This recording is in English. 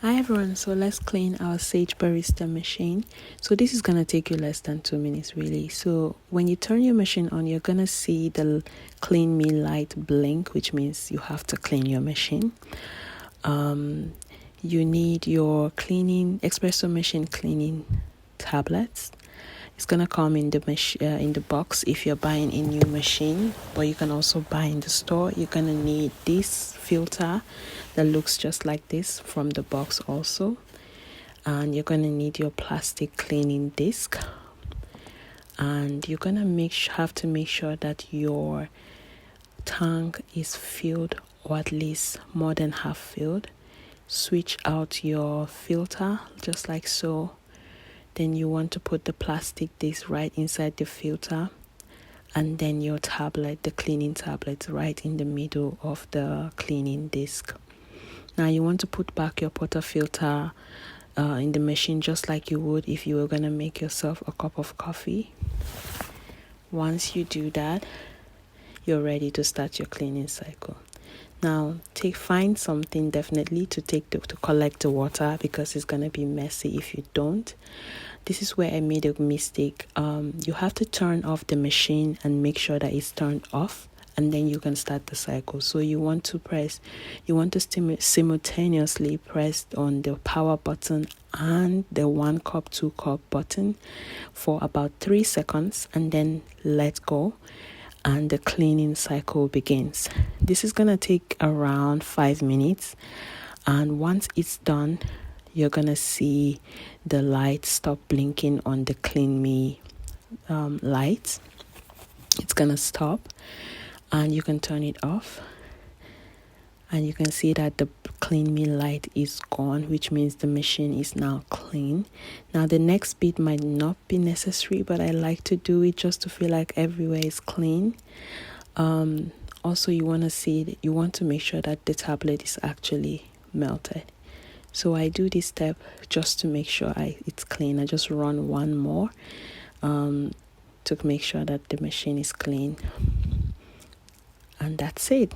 Hi everyone, so let's clean our Sage Barista machine. So this is gonna take you less than 2 minutes really. So when you turn your machine on, you're gonna see the clean me light blink, which means you have to clean your machine. You need your espresso machine cleaning tablets. It's gonna come in the box if you're buying a new machine, but you can also buy in the store. You're gonna need this filter that looks just like this from the box also, and you're gonna need your plastic cleaning disc, and you're gonna have to make sure that your tank is filled, or at least more than half filled. Switch out your filter just like so. Then you want to put the plastic disc right inside the filter, and then your tablet, the cleaning tablet, right in the middle of the cleaning disc. Now you want to put back your portafilter in the machine just like you would if you were going to make yourself a cup of coffee. Once you do that, you're ready to start your cleaning cycle. Now find something definitely to collect the water, because it's going to be messy if you don't. This is where I made a mistake. You have to turn off the machine and make sure that it's turned off, and then you can start the cycle. So you want to simultaneously press on the power button and the 1 cup, 2 cup button for about 3 seconds, and then let go, and the cleaning cycle begins. This is gonna take around 5 minutes, and once it's done, you're gonna see the light stop blinking on the clean me light. It's gonna stop, and you can turn it off, and you can see that the clean me light is gone, which means the machine is now clean. Now the next bit might not be necessary, but I like to do it just to feel like everywhere is clean. Also, you want to make sure that the tablet is actually melted. So I do this step just to make sure it's clean. I just run one more to make sure that the machine is clean, and that's it.